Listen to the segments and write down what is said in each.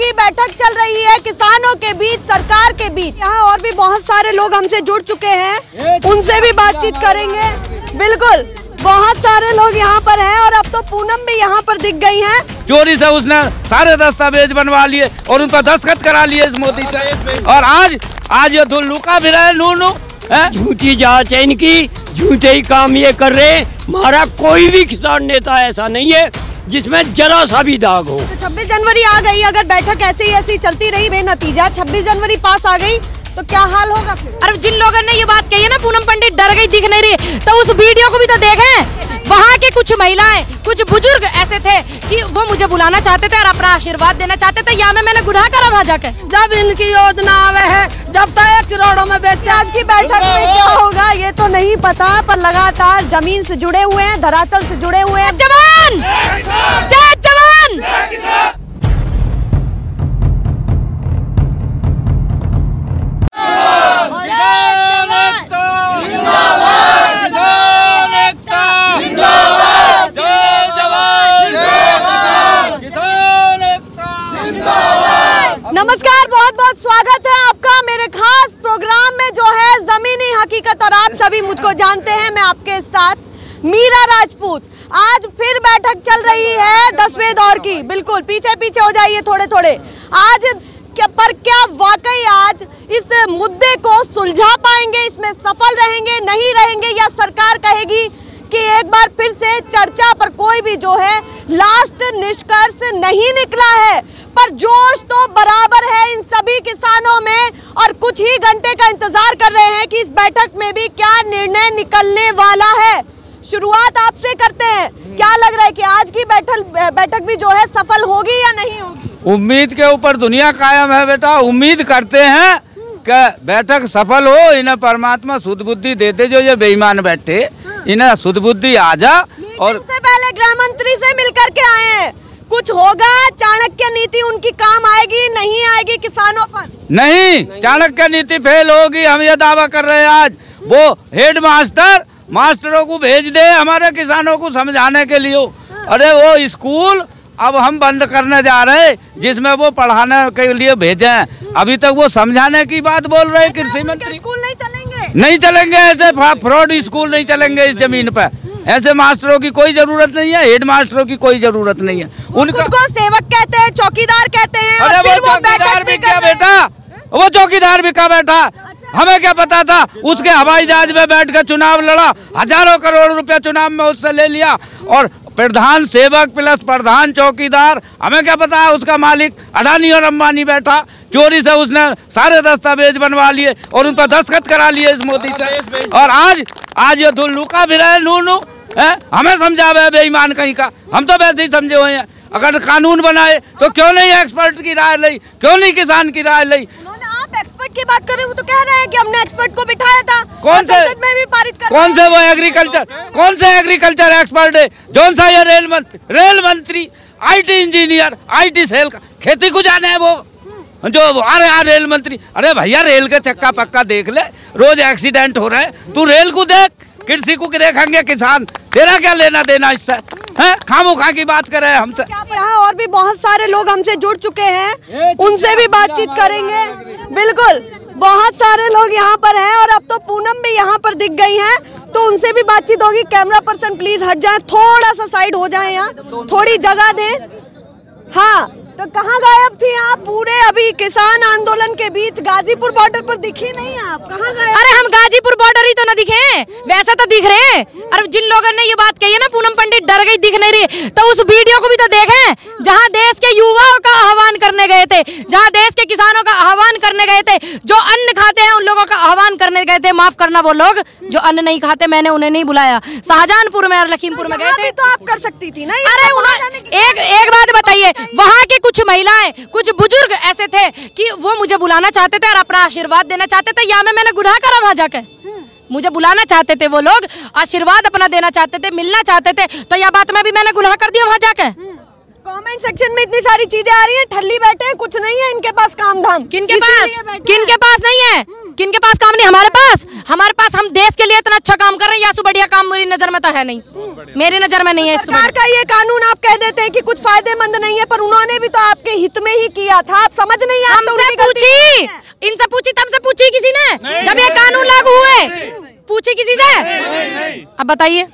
की बैठक चल रही है किसानों के बीच, सरकार के बीच। यहाँ और भी बहुत सारे लोग हमसे जुड़ चुके हैं, उनसे भी बातचीत करेंगे। बिल्कुल, बहुत सारे लोग यहाँ पर हैं और अब तो पूनम भी यहाँ पर दिख गई हैं। चोरी से उसने सारे दस्तावेज बनवा लिए और उन पर दस्तखत करा लिए इस मोदी से। और आज ये लुका फिर है नू झूठी जांच है इनकी, झूठे ही काम ये कर रहे हैं। हमारा कोई भी किसान नेता ऐसा नहीं है जिसमें जरा सा भी दाग हो। तो 26 जनवरी आ गई, अगर बैठक ऐसी चलती रही बेनतीजा 26 जनवरी पास आ गई तो क्या हाल होगा फिर? अरे जिन लोगों ने ये बात कही है ना पूनम पंडित डर गई दिख नहीं रही, तो उस वीडियो को भी तो देखें। वहाँ के कुछ महिलाएं, कुछ बुजुर्ग ऐसे थे कि वो मुझे बुलाना चाहते थे और अपना आशीर्वाद देना चाहते थे, या मैंने गुनाह करा वहाँ जाकर। जब इनकी योजना आवे है, जब तक 1 करोड़ों में बेचे। आज की बैठक में क्या होगा ये तो नहीं पता, पर लगातार जमीन से जुड़े हुए हैं, धरातल से जुड़े हुए हैं। जवान जय जवान। नमस्कार, बहुत बहुत स्वागत है आपका मेरे खास प्रोग्राम में जो है जमीनी हकीकत। और आप सभी मुझको जानते हैं, मैं आपके साथ मीरा राजपूत। आज फिर बैठक चल रही है 10वें दौर की। बिल्कुल पीछे पीछे हो जाइए थोड़े थोड़े। आज क्या वाकई आज इस मुद्दे को सुलझा पाएंगे, इसमें सफल रहेंगे, नहीं रहेंगे, या सरकार कहेगी कि एक बार फिर से चर्चा पर कोई भी जो है लास्ट निष्कर्ष नहीं निकला है। पर जोश तो बराबर है इन सभी किसानों में और कुछ ही घंटे का इंतजार कर रहे हैं कि इस बैठक में भी क्या निर्णय निकलने वाला है। शुरुआत आपसे करते हैं, क्या लग रहा है कि आज की बैठक भी जो है सफल होगी या नहीं होगी? उम्मीद के ऊपर दुनिया कायम है बेटा। उम्मीद करते हैं कि बैठक सफल हो, इन्हें परमात्मा सुध बुद्धि देते। जो ये बेईमान बैठे इन्हें सुध बुद्धि आ जा। और से पहले गृह मंत्री से मिलकर के आए हैं, कुछ होगा? चाणक्य नीति उनकी काम आएगी नहीं आएगी किसानों पर? नहीं, चाणक्य नीति फेल होगी, हम ये दावा कर रहे हैं। आज वो हेड मास्टरों को भेज दे हमारे किसानों को समझाने के लिए। अरे वो स्कूल अब हम बंद करने जा रहे हैं जिसमें वो पढ़ाने के लिए भेजे हैं। अभी तक वो समझाने की बात बोल रहे हैं कृषि मंत्री। स्कूल नहीं चलेंगे ऐसे फ्रॉड स्कूल नहीं चलेंगे इस जमीन पर। ऐसे मास्टरों की कोई जरूरत नहीं है, हेड मास्टरों की कोई जरूरत नहीं है। उनको सेवक कहते हैं, चौकीदार कहते हैं। अरे वो चौकीदार भी क्या बेटा, वो चौकीदार भी क्या बैठा? हमें क्या पता था? उसके हवाई जहाज में बैठ कर चुनाव लड़ा, हजारों करोड़ रुपया चुनाव में उससे ले लिया। और प्रधान सेवक प्लस प्रधान चौकीदार, हमें क्या पता है उसका मालिक अडानी और अंबानी बैठा। चोरी से उसने सारे दस्तावेज बनवा लिए और उन पर दस्तखत करा लिए इस मोदी से। और आज ये लुका फिर है नू हमें समझावे बेईमान कहीं का। हम तो वैसे ही समझे हुए हैं। अगर कानून बनाए तो क्यों नहीं एक्सपर्ट की राय ली, क्यों नहीं किसान की राय ली? आप एक्सपर्ट की बात कर रहे हो तो कह रहे हैं कि हमने एक्सपर्ट को बिठाया था। कौन से वो एग्रीकल्चर एक्सपर्ट है? कौन सा ये रेल मंत्री IT इंजीनियर, IT सेल का खेती को जाने है वो जो अरे रेल मंत्री। अरे भैया रेल के चक्का पक्का देख ले, रोज एक्सीडेंट हो रहे हैं। तू रेल को देख, कृषि को देखेंगे किसान। तेरा क्या लेना देना इससे? खामोखा की बात कर रहे हैं हमसे। यहाँ और भी बहुत सारे लोग हमसे जुड़ चुके हैं, उनसे भी बातचीत करेंगे। बिल्कुल, बहुत सारे लोग यहाँ पर हैं और अब तो पूनम भी यहाँ पर दिख गई हैं, तो उनसे भी बातचीत होगी। कैमरा पर्सन प्लीज हट जाए, थोड़ा सा साइड हो जाए, यहाँ थोड़ी जगह दें। हाँ, तो कहाँ गायब थी आप पूरे? अभी किसान आंदोलन के बीच गाजीपुर बॉर्डर पर दिखी नहीं आप, कहाँ गए? अरे हम गाजीपुर बॉर्डर ही तो ना दिखे, वैसा तो दिख रहे हैं। अरे जिन लोगों ने ये बात कही है ना पूनम पंडित डर गई दिख नहीं रही, तो उस वीडियो को भी तो देखें। जहाँ देश के युवाओं का आह्वान करने गए थे, जहाँ देश के किसानों का आह्वान करने गए थे, जो अन्न खाते हैं उन लोगों का आह्वान करने गए थे। माफ करना, वो लोग जो अन्न नहीं खाते, मैंने उन्हें नहीं बुलाया। शाहजहांपुर में और लखीमपुर में गए थे, तो आप कर सकती थी ना। अरे एक बात बताइए, वहाँ के कुछ महिलाएं, कुछ बुजुर्ग ऐसे थे कि वो मुझे बुलाना चाहते थे और अपना आशीर्वाद देना चाहते थे, या मैंने गुनाह करा वहाँ जाकर? मुझे बुलाना चाहते थे वो लोग, आशीर्वाद अपना देना चाहते थे, मिलना चाहते थे, तो यह बात में भी मैंने गुनाह कर दिया वहाँ जाकर? कमेंट सेक्शन में इतनी सारी चीजें आ रही हैं, ठल्ली बैठे हैं, कुछ नहीं है इनके पास काम धाम। किनके पास नहीं है, किनके पास काम नहीं, हमारे पास हम देश के लिए इतना अच्छा काम कर रहे हैं। यासु बढ़िया काम मेरी नजर में तो है नहीं, मेरी नजर में नहीं है। सरकार का ये कानून आप कह देते हैं कि कुछ फायदेमंद नहीं है, पर उन्होंने भी तो आपके हित में ही किया था, आप समझ नहीं आते। हमसे पूछी, इनसे पूछी, तुमसे पूछी किसी ने? जब ये कानून लागू हुए पूछी किसी से? अब बताइए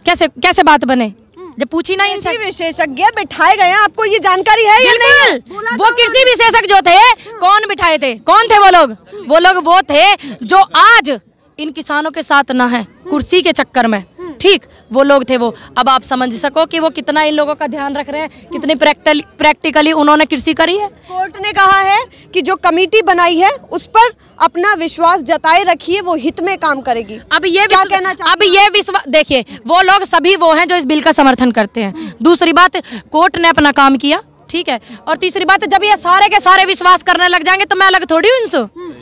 कैसे बात बने जब पूछी ना इनसे। विशेषज्ञ बिठाए गए हैं, आपको ये जानकारी है या नहीं? वो कृषि विशेषज्ञ जो थे, कौन बिठाए थे? कौन थे वो लोग? वो थे जो आज इन किसानों के साथ ना है, कुर्सी के चक्कर में, ठीक, वो लोग थे वो। अब आप समझ सको कि वो कितना इन लोगों का ध्यान रख रहे हैं, कितनी प्रैक्टिकली उन्होंने कृषि करी है। कोर्ट ने कहा है कि जो कमेटी बनाई है उस पर अपना विश्वास जताए रखिए, वो हित में काम करेगी। अब ये क्या कहना चाहिए? अब ये विश्वास देखिए, वो लोग सभी वो हैं जो इस बिल का समर्थन करते हैं। दूसरी बात, कोर्ट ने अपना काम किया, ठीक है। और तीसरी बात, जब ये सारे के सारे विश्वास करने लग जाएंगे तो मैं अलग थोड़ी हूँ इनसे,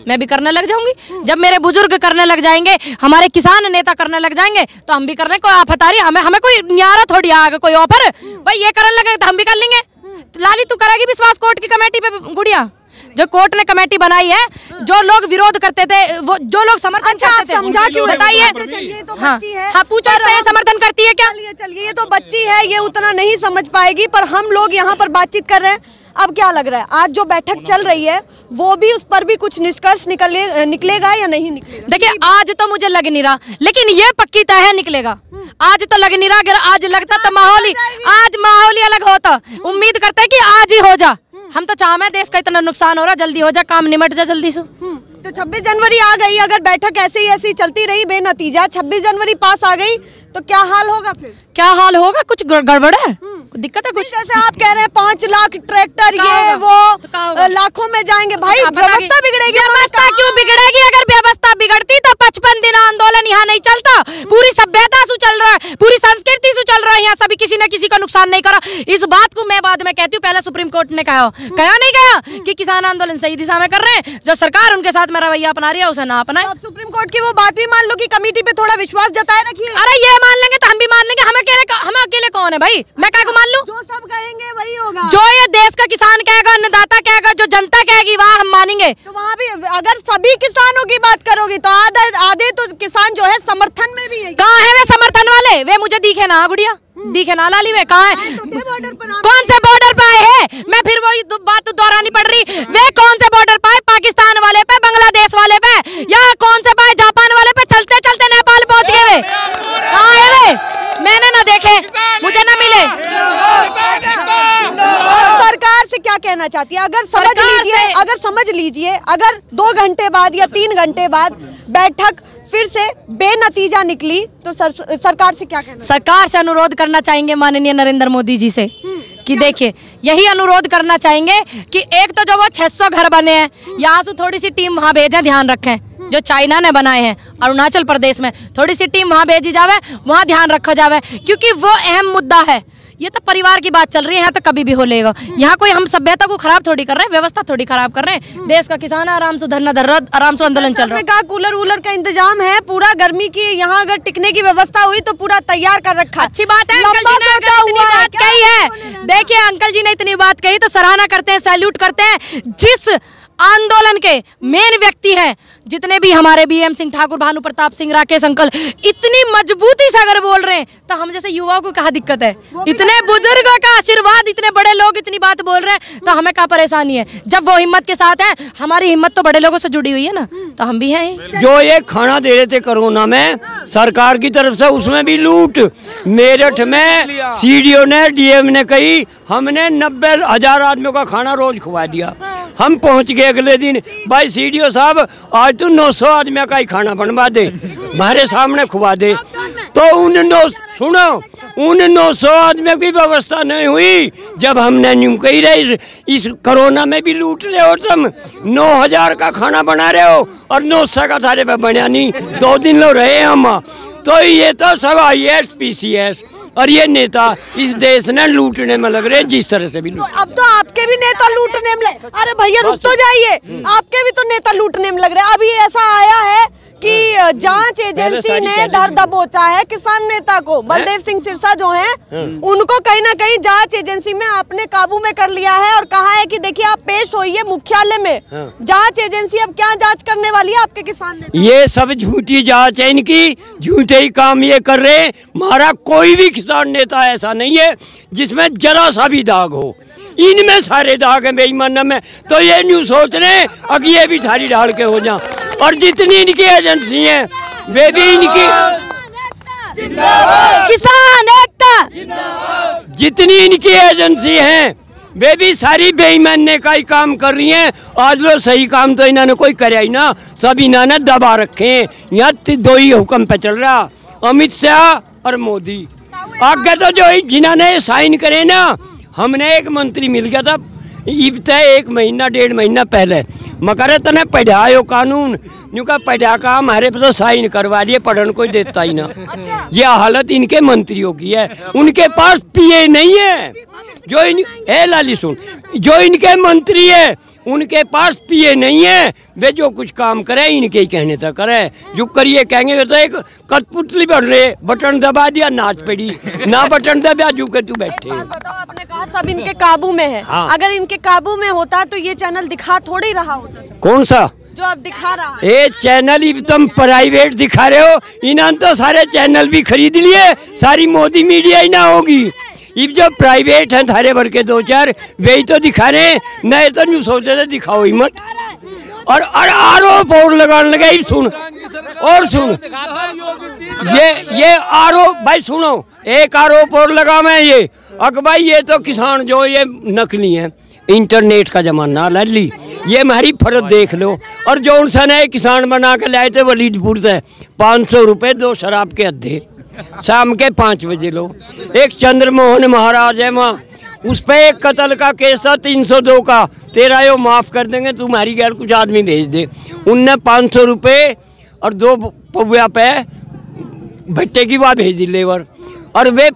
मैं भी करने लग जाऊंगी। जब मेरे बुजुर्ग करने लग जाएंगे, हमारे किसान नेता करने लग जाएंगे, तो हम भी करने। कोई आफत आ रही, हमें कोई न्यारा थोड़ी आएगा, कोई ऑफर भाई ये करने लगे तो हम भी कर लेंगे। लाली तू करेगी विश्वास कोर्ट की कमेटी पे? गुड़िया, जो कोर्ट ने कमेटी बनाई है, जो लोग विरोध करते थे, वो जो लोग समर्थन करते थे, समझा क्यों? बताइए। हाँ, पूछो समर्थन करती है क्या? चलिए, ये तो बच्ची है, ये उतना नहीं समझ पाएगी, पर हम लोग यहाँ पर बातचीत कर रहे हैं। अब क्या लग रहा है, आज जो बैठक चल रही है वो भी, उस पर भी कुछ निष्कर्ष निकलेगा या नहीं निकलेगा? देखिए, आज तो मुझे लग नहीं रहा, लेकिन ये पक्की तय है निकलेगा। आज तो लग नहीं रहा, अगर आज लगता तो माहौल ही अलग होता। उम्मीद करते हैं कि आज ही हो जा। हम तो चाहते हैं, देश का इतना नुकसान हो रहा, जल्दी हो जा, काम निमट जा जल्दी से। तो 26 जनवरी आ गई, अगर बैठक ऐसी चलती रही बेनतीजा, 26 जनवरी पास आ गई तो क्या हाल होगा? फिर क्या हाल होगा? कुछ गड़बड़ है, दिक्कत है कुछ? जैसे आप कह रहे हैं 5 लाख ट्रैक्टर ये वो लाखों में जाएंगे, भाई व्यवस्था बिगड़ेगी। व्यवस्था क्यों बिगड़ेगी? अगर व्यवस्था बिगड़ती तो 55 दिन आंदोलन यहाँ नहीं चलता। पूरी सभ्यता से चल रहा है, पूरी संस्कृति से चल रहा है, यहाँ सभी किसी न किसी का नुकसान नहीं करा। इस बात को मैं बाद में कहती हूँ, पहले सुप्रीम कोर्ट ने कहा नहीं कहा कि किसान आंदोलन सही दिशा में कर रहे हैं, जो सरकार उनके साथ में रवैया अपना रही है उसे ना अपनाए। सुप्रीम कोर्ट की वो बात भी मान लो कि कमेटी पे थोड़ा विश्वास जताए रखिए। अरे ये मान लेंगे तो हम भी मान लेंगे, हम अकेले कौन है भाई? मैं क्या को मान लूं? जो सब कहेंगे वही होगा, जो ये देश का किसान कहेगा, अन्नदाता कहेगा, जो जनता कहेगी वहाँ हम मानेंगे। तो वहाँ भी अगर सभी किसानों की बात करोगी तो आधे तो किसान जो है समर्थन में भी है। कहाँ है वे समर्थन वाले? वे मुझे दिखे ना गुड़िया, दिखे ना लाली, वे कहाँ है? कौन से बॉर्डर पे आए हैं? मैं फिर वही बात दोहरानी पड़ रही, वे कौन से बॉर्डर पे? पाकिस्तान वाले पे, बांग्लादेश वाले पे, या कौन से पाए जापान वाले पे? चलते चलते नेपाल पहुंच गए वे। कहाँ है वे? मैंने ना देखे, मुझे ना मिले। सरकार से क्या कहना चाहती है? अगर समझ लीजिए, अगर 2 घंटे बाद या 3 घंटे बाद बैठक फिर से बेनतीजा निकली तो सरकार से क्या कहना? सरकार से अनुरोध करना चाहेंगे माननीय नरेंद्र मोदी जी से कि देखिए, यही अनुरोध करना चाहेंगे कि एक तो जो वो 600 घर बने हैं, यहाँ से थोड़ी सी टीम वहाँ भेजें, ध्यान रखें। जो चाइना ने बनाए हैं अरुणाचल प्रदेश में, थोड़ी सी टीम वहाँ भेजी जावे, वहाँ ध्यान रखा जावे, क्योंकि वो अहम मुद्दा है। ये तो परिवार की बात चल रही है, यहाँ तो कभी भी हो लेगा। यहाँ कोई हम सभ्यता को खराब थोड़ी कर रहे हैं, व्यवस्था थोड़ी खराब कर रहे हैं। देश का किसान है, आराम से धरना धर रहा, आराम से आंदोलन चल रहा है। कहा कूलर का इंतजाम है, पूरा गर्मी की यहाँ अगर टिकने की व्यवस्था हुई तो पूरा तैयार कर रखा। अच्छी बात है, अंकल जी ने इतनी बात कही है। देखिए, अंकल जी ने इतनी बात कही तो सराहना करते हैं, सैल्यूट करते हैं। जिस आंदोलन के मेन व्यक्ति हैं, जितने भी हमारे बीएम सिंह ठाकुर, भानु प्रताप सिंह, राकेश अंकल इतनी मजबूती से अगर बोल रहे हैं तो हम जैसे युवाओं को क्या दिक्कत है? इतने बुजुर्गों का आशीर्वाद, इतने बड़े लोग इतनी बात बोल रहे हैं तो हमें क्या परेशानी है? जब वो हिम्मत के साथ है, हमारी हिम्मत तो बड़े लोगों से जुड़ी हुई है ना, तो हम भी हैं। जो ये खाना दे रहे थे कोरोना में सरकार की तरफ से, उसमें भी लूट। मेरठ में सीडीओ ने, डीएम ने कही हमने 90,000 आदमियों का खाना रोज खुवा दिया। हम पहुंच गए अगले दिन, भाई सीडीओ साहब आज तो 900 आदमी का ही खाना बनवा दे, हमारे सामने खुवा दे। तो उन 900 आदमी की व्यवस्था नहीं हुई। जब हमने न्यू कही रहे इस कोरोना में भी लूट रहे हो, तुम 9,000 का खाना बना रहे हो और 900 का थारे पे बना नहीं। 2 दिन लो रहे हम। तो ये तो सब IAS PCS और ये नेता इस देश ने लूटने में लग रहे, जिस तरह से भी लूट। अब तो आपके भी नेता लूटने में अरे भैया रुक तो जाइए, आपके भी तो नेता लूटने में लग रहे हैं। अभी ऐसा आया है कि जांच एजेंसी ने धर दबोचा है किसान नेता को। बलदेव सिंह सिरसा जो हैं उनको कहीं ना कहीं जांच एजेंसी में अपने काबू में कर लिया है और कहा है कि देखिए आप पेश होइए मुख्यालय में, जांच एजेंसी अब क्या जांच करने वाली है आपके किसान नेता। ये सब झूठी जांच है इनकी, झूठे ही काम ये कर रहे हैं। हमारा कोई भी किसान नेता ऐसा नहीं है जिसमें जरा सा भी दाग हो, इनमें सारे दाग हैं बेईमान में। तो ये न्यू सोच रहे अब ये भी थारी डाल के हो जाए। और जितनी इनकी एजेंसी हैं वे भी इनकी किसान एकता, जितनी इनकी एजेंसी हैं वे भी सारी बेईमानी का ही काम कर रही हैं। आज लो सही काम तो इन्होंने कोई कराया ही ना, सब इन्होंने दबा रखे हैं। यहाँ दो ही हुक्म पे चल रहा, अमित शाह और मोदी। आगे तो जो जिन्होंने साइन करे ना, हमने एक मंत्री मिल गया था इब 1 महीना 1.5 महीना पहले, मगर तने पढ़ायो कानून न्यू का पढ़ा का हमारे पे तो साइन करवा लिए, पढ़न कोई देता ही ना। ये हालत इनके मंत्रियों की है, उनके पास पीए नहीं है। जो लाली सुन, जो इनके मंत्री है उनके पास पीए नहीं है, वे जो कुछ काम करे इनके ही कहने तक करे। जो करिए कहेंगे वे तो एक कठपुतली बन रहे, बटन दबा दिया नाच पड़ी, ना बटन दबा जू के तू बैठे। आपने कहा सब इनके काबू में है। हाँ। अगर इनके काबू में होता तो ये चैनल दिखा थोड़ी रहा होता। कौन सा जो आप दिखा रहा है? ये चैनल ही तुम प्राइवेट दिखा रहे हो, इन्होंने तो सारे चैनल भी खरीद लिए, सारी मोदी मीडिया ही ना होगी। इब जो प्राइवेट हैं थारे भर के 2-4 वही तो दिखा रहे, नए तो न्यू सोच रहे दिखाओ ही मत। और आरोप और लगाने लगे। सुन और सुन, ये आरोप भाई सुनो, एक आरोप और लगा मैं ये अक भाई ये तो किसान जो ये नकली है, इंटरनेट का जमाना लल्ली, ये हमारी फर्ज देख लो। और जो उनसे नए किसान बना के लाए थे वलीदपुर से 500 रुपये 2 शराब के अद्धे, शाम के 5 बजे लो। एक चंद्रमोहन महाराज है वहाँ, उस पे एक कत्ल का केस था 302 का, तेरा यो माफ़ कर देंगे, तुम्हारी गैर कुछ आदमी भेज दे। उनने 500 रुपये और 2 पौया पे भट्टे की वाह भेज दी लेबर। और वे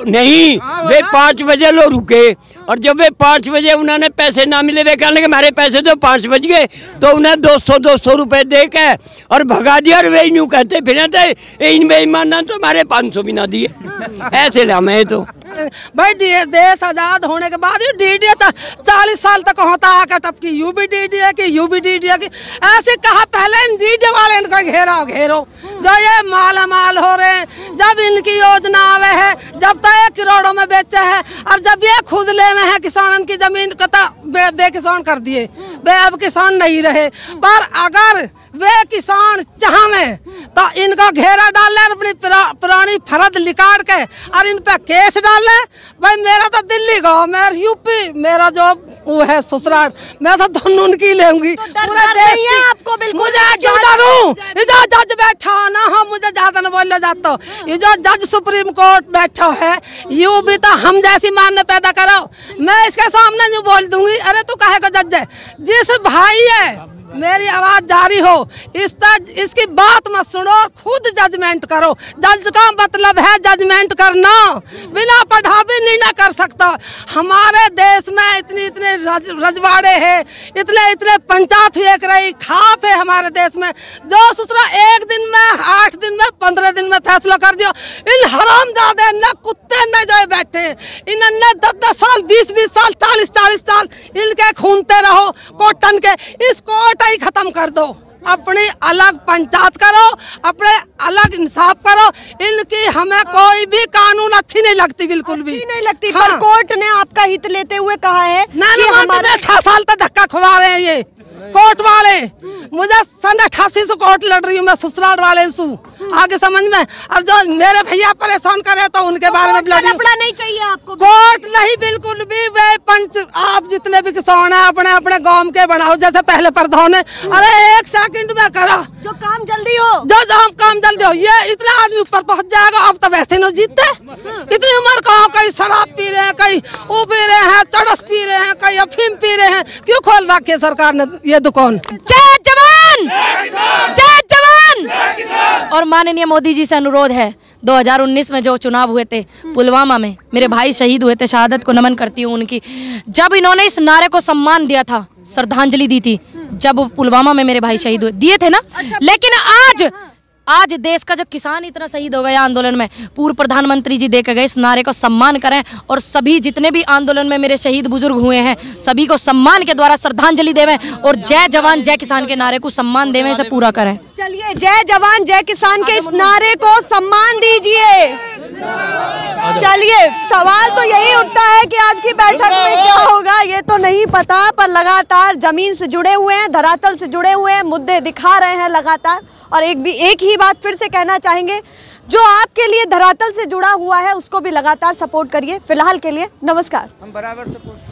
नहीं, वे 5 बजे लो रुके। और जब वे 5 बजे उन्होंने पैसे ना मिले, वे कहने के हमारे पैसे तो 5 बज गए, तो उन्हें 200 रुपए दे के और भगा दिया। और वे यूँ कहते फिर इन बेईमान तो हमारे 500 भी ना दिए। ऐसे ना मैं तो भाई देश आजाद होने के बाद ही डीडीए 40 साल तक होता आकर टपकी यूबी डीडीए की ऐसे कहा पहले इन डीडीए वाले इनको घेरो जो ये माल हो रहे हैं। जब इनकी योजना आवे है, जब तक 1 करोड़ों में बेचे है, और जब ये खुद ले में है किसान की जमीन कता बेकिसान कर दिए, वे अब किसान नहीं रहे। पर अगर वे किसान चाहे तो इनका घेरा डाल ले, अपनी पुरानी फरद निकाल के और इन पे केस डाल ले। भाई मेरा तो दिल्ली गाँव, मेरा यूपी, मेरा जो वो है ससुराल, मैं तो दोनों उनकी लेंगी पूरे देश की। आपको मुझे क्यों डरूं? ये जो जज बैठा ना हो, मुझे ज्यादा न बोलना जाता, ये जो जज सुप्रीम कोर्ट बैठा है, यू भी तो हम जैसी मान पैदा करो। मैं इसके सामने नहीं बोल दूंगी, अरे तू कहे को जज है, जिस भाई है मेरी आवाज जारी हो, इसकी बात मत सुनो, खुद जजमेंट करो। जज का मतलब है जजमेंट करना, बिना पढ़ा भी निर्णय कर सकता। हमारे देश में इतने रजवाड़े हैं, इतने पंचायत हुए रही खाप है हमारे देश में, जो ससुरा 1 दिन में 8 दिन में 15 दिन में फैसला कर दिया। इन हरामजादे न कुत्ते न जो बैठे, इन्होंने 10-10 साल 20-20 साल 40-40 साल इनके खूनते रहो कोटन के। इस कोट ही खत्म कर दो, अपनी अलग पंचायत करो, अपने अलग इंसाफ करो। इनकी हमें कोई भी कानून अच्छी नहीं लगती, बिल्कुल भी नहीं लगती। हाँ। पर कोर्ट ने आपका हित लेते हुए कहा है कि हमारे 6 साल तक धक्का खुआ रहे हैं ये कोर्ट वाले। मुझे सन 88 से कोर्ट लड़ रही हूँ मैं, ससुराल वाले सु आगे समझ में। और जो मेरे भैया परेशान करे तो उनके बारे में लफड़ा नहीं चाहिए आपको। कोर्ट नहीं, बिल्कुल भी। वे पंच आप जितने भी किसान है अपने अपने गांव के बनाओ, जैसे पहले प्रधान है। अरे 1 सेकंड में करा जो काम जल्दी हो, जो हम काम जल्दी हो। ये इतना आदमी ऊपर पहुंच जाएगा, अब तो वैसे नहीं जीतते। इतनी उम्र कहाँ, कहीं शराब पी रहे हैं, कहीं वो पी रहे हैं, चरस पी रहे हैं, कहीं अफीम पी रहे हैं। क्यों खोल रखी है सरकार ने ये दुकान? जय जवान, जय जवान। और माननीय मोदी जी से अनुरोध है, 2019 में जो चुनाव हुए थे पुलवामा में, मेरे भाई शहीद हुए थे, शहादत को नमन करती हूँ उनकी। जब इन्होंने इस नारे को सम्मान दिया था, श्रद्धांजलि दी थी, जब पुलवामा में मेरे भाई शहीद हुए, दिए थे ना। लेकिन आज देश का जो किसान इतना शहीद हो गया आंदोलन में, पूर्व प्रधानमंत्री जी दे के गए, इस नारे को सम्मान करें और सभी जितने भी आंदोलन में मेरे शहीद बुजुर्ग हुए हैं सभी को सम्मान के द्वारा श्रद्धांजलि देवें और जय जवान जय किसान के नारे को सम्मान देवें, इसे पूरा करें। चलिए, जय जवान जय किसान के इस नारे को सम्मान दीजिए। चलिए, सवाल तो यही उठता है कि आज की बैठक में क्या होगा ये तो नहीं पता, पर लगातार जमीन से जुड़े हुए हैं, धरातल से जुड़े हुए हैं, मुद्दे दिखा रहे हैं लगातार। और एक ही बात फिर से कहना चाहेंगे, जो आपके लिए धरातल से जुड़ा हुआ है उसको भी लगातार सपोर्ट करिए। फिलहाल के लिए नमस्कार। हम बराबर सपोर्ट